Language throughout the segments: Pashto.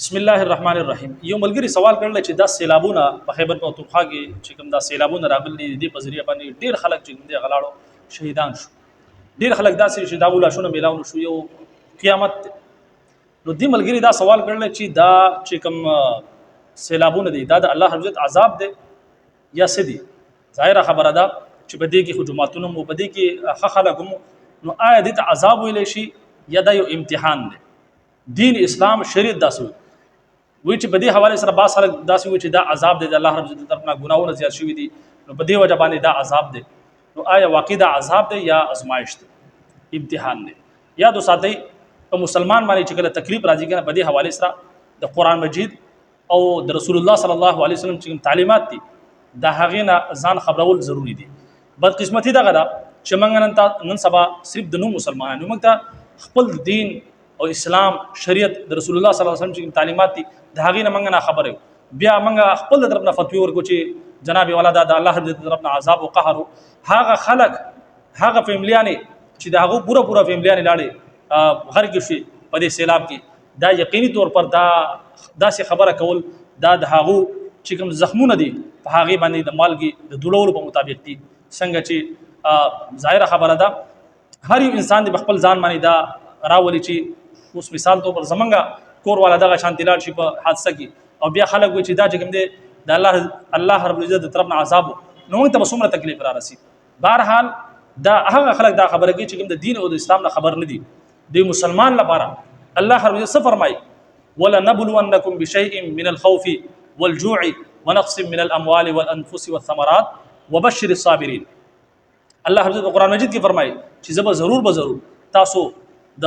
بسم الله الرحمن الرحیم. یو ملګری سوال کړل چې دا سیلابونه په خیبر پختونخوا کې چې کوم دا سیلابونه راغلي دي په ذریعہ باندې ډیر خلک چې کوم دي غلاړو شهیدان شو. ډیر خلک داسې چې دا ولاشونه میلاونه شو یو قیامت دی. نو دې ملګری دا سوال کړل چې دا چې کوم سیلابونه دي دا د الله رب عزت عذاب دی یا څه دي؟ ظاهره خبره ده چې په دې کې خجوماتونه مو په دې کې خلک نو آیا دې ته عذاب ویل شي یا دا یو امتحان دی؟ دین اسلام شریعت داسو وی چې په دې حواله سره باز خلک داسې وی چې دا عذاب دی د الله رب عزت طرفنا ګناونه زیات شوي دي نو په دې وجه باندې دا عذاب دی. نو آیا واقع دا عذاب دی یا ازمایش دی امتحان دی؟ یاد وساتئ په مسلمان باندې چې کله تکلیف راځي کنه په دې حواله سره د قران مجید او د رسول الله صلی الله علیه وسلم چې تعلیمات دي دا هغه نه ځان خبرول ضروری دي. بدقسمتي دغه ده چې موږ نن سبا صرف د نو مسلمانانو موږ ته خپل دین او اسلام شریعت د رسول الله صلی الله علیه وسلم چې تعلیمات دي د هغې نه موږ نه خبره بیا موږ خپل د طرفنا فتوی ورکو چې جناب والا دا د الله د طرفنا عذاب او قهر هغه خلک هغه فیملیانې چې د هغه پوره فیملیانې لاړې غرق شي په دې سیلاب کې دا یقیني طور پر دا داسې خبره کول دا د هغه چې کوم زخمونه دي په هغې باندې د مالګې د دولولو په مطابق دي. څنګه چې ظاهره خبره ده هر یو انسان د خپل ځان باندې دا راولي چې اوس مثال تو پر زمنګا کور والا دغه شانتی لاړ شي په حادثه کې او بیا خلک وي چې دا چې کوم دی د الله رب العزت د طرفنا عذاب نو موږ ته به څومره تکلیف را رسي. بهرحال دا هغه خلک دا خبره کوي چې کوم د دین او د اسلام نه خبر نه دي. د مسلمان لپاره الله رب العزت څه فرمایي؟ ولنبلونکم بشیء من الخوف والجوع ونقص من الاموال والانفس والثمرات وبشر الصابرین. الله رب العزت قرآن مجید کې فرمایي چې زه به ضرور تاسو د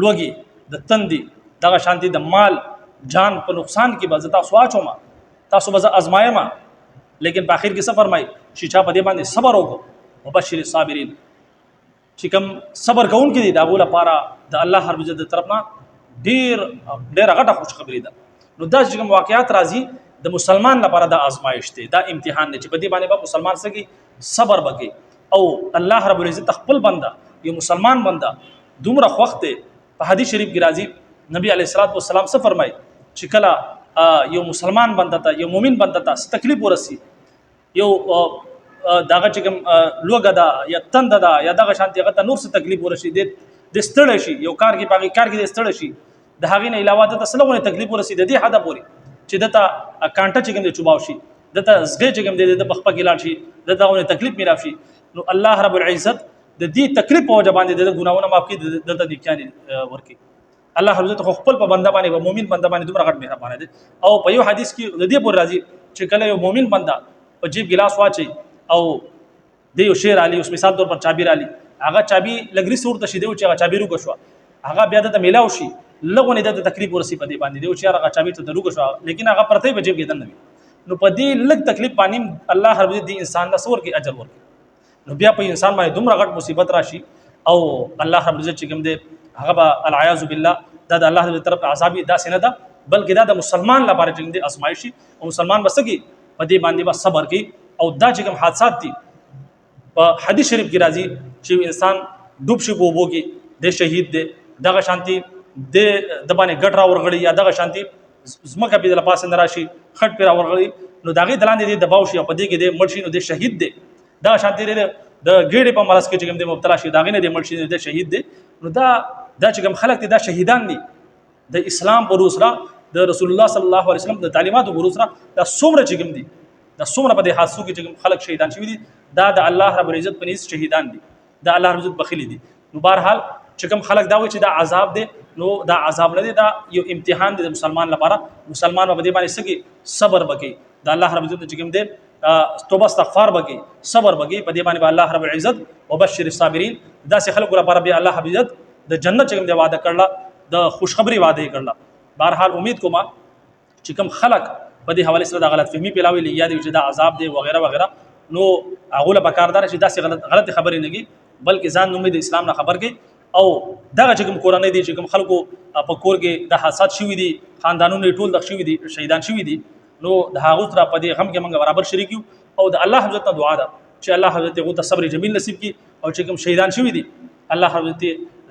لوګي د تندي دغه شانتي د مال جان په نقصان کې به تاسو واچوم تاسو به ازمایم لیکن په اخر کې څه فرمایي چې چا په دې باندې صبر وکړو وبشر الصابرین چې کوم صبر کوونکي دي دا غو لپاره د الله رب عزت طرفنا ډیر غټه خوش خبري ده. نو دا چې کوم واقعیات راځي د مسلمان لپاره د آزمایش دی دا امتحان دی چې په دې باندې به مسلمان سګي صبر وکړي او الله رب العزت خپل بنده یو مسلمان بنده دومره وخت په حدیث شریف کې راځي نبی علیه الصلاۃ والسلام څه فرمایي چې کله یو مسلمان بنده ته یو مؤمن بنده ته تکلیف ورسي یو دغه چې کوم لوګه ده یا تند ده یا دغه شانتي هغه ته نور څه تکلیف ورشي د ستړی شي یو کار کې باقي کار کې د ستړی شي د هغې نه علاوه د سلوونه تکلیف ورسي د دې حدا پوري چې دته کانټه چې کوم د چوباو شي دته زګې چې کوم د بخپه کې لاړ شي دته تکلیف میرا شي. نو الله رب العزت د دې تکلیف او جبان د ګناونه معاف کړي د نیکیانې ورکی. الله رب عزت خپل په بنده باندې او مؤمن بنده باندې دومره غټ مهربان دي او په یو حدیث کې د دې پر راځي چې کله یو مؤمن بنده په جیب ګلاس واچي او د یو شیر علی اوس مثال تور پر چابي علی هغه چابي لګري صورت شي دی چې هغه چابي روګ شو هغه بیا د میلاو شي لغونه د تکلیف ورسي په دې باندې دی چې هغه چابي ته روګ شو لیکن هغه پرته په جیب کې دنه نو په دې لږ تکلیف باندې الله رب دې انسان له سور کې اجر ورکړي. نو بیا په انسان باندې دومره غټ مصیبت راشي او الله رب عزت چې کوم دې هغه به العیاذ بالله دا د الله تعالی طرف عذاب دا سینه ده بلکې دا د مسلمان لپاره چې دې ازمایشي او مسلمان بسګي په دې باندې به صبر کوي او دا چې کوم حادثات دي په حدیث شریف کې راځي چې انسان ډوب شي په وبو کې د شهید دی دغه شانتي د باندې ګټ را ورغړي یا دغه شانتي زمکه په لپاس نه راشي خټ پیرا ورغړي نو دغه دلاندې د دباو شي په دې کې د مرشي نو د شهید دی دا شانتي د ګېډې په مرز کې چې کوم د مبتلا شي دا غینه د مرشي د شهید دی. نو دا چې کوم خلک دي دا شهیدان دي د اسلام پر اسره د رسول الله صلی الله علیه وسلم د تعلیماتو پر اسره دا څومره چې کوم دي دا څومره په دې حادثو کې چې کوم خلک شهیدان شوي دي دا د الله رب العزت په نس شهیدان دي دا الله رب العزت بخیلی دي. نو بهرحال چې کوم خلک دا وایي چې دا عذاب دی نو دا عذاب نه دی دا یو امتحان دی د مسلمان لپاره. مسلمان په دې باندې سګي صبر وکړي د الله رب العزت چې کوم دی توبه استغفار وکي صبر وکي په دې باندې الله رب العزت وبشر الصابرین دا سه خلق لپاره به الله رب العزت د جنت کوم دی وعده کړل د خوشخبری وعده کړل. بهرحال امید کوم چې کوم خلق په دې حواله سره د غلط فهمي پیلاوي یا د عذاب دی وغیرہ وغیرہ نو هغه له بکاردار چې دا سه غلط خبرې نه کی بلکې ځان نومې د اسلام نه خبر کی او دغه چې کوم قرآن دی چې کوم خلکو په کور کې د حادثات شوي دي خاندانونو ټول د شوي دي شهیدان شوي دي نو د هغه تر په دې غم کې موږ برابر شریک یو او د الله حضرت ته دعا ده چې الله حضرت ته صبر جمیل نصیب کړي او چې کوم شهیدان شوي دي الله حضرت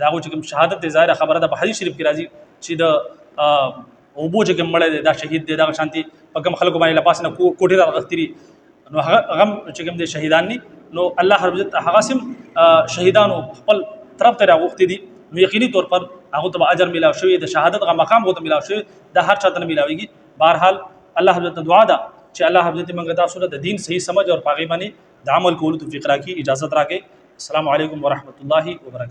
داغو چې کوم شهادت ظاهره خبره ده په حدیث شریف کې راځي چې د او بو چې کوم مړی دی دا شهید دی دغه شانتي په کوم خلکو باندې له پاس نه کوټې راغښتي نو هغه چې کوم دی شهیدان دي نو الله رب عزت هغه سم شهیدانو خپل طرف ته راغوښتي دي نو یقیني طور پر هغه ته اجر ملاو شوی د شهادت غو مقام غو ته ملاو شوی د هر چاته ملاويږي بهرحال الله رب عزت دعا ده چې الله رب عزت موږ تاسو ته د دین صحیح سمجھ او پاغي باندې د عمل کولو توفیق راکړي اجازه راکړي السلام علیکم ورحمت الله وبرکاته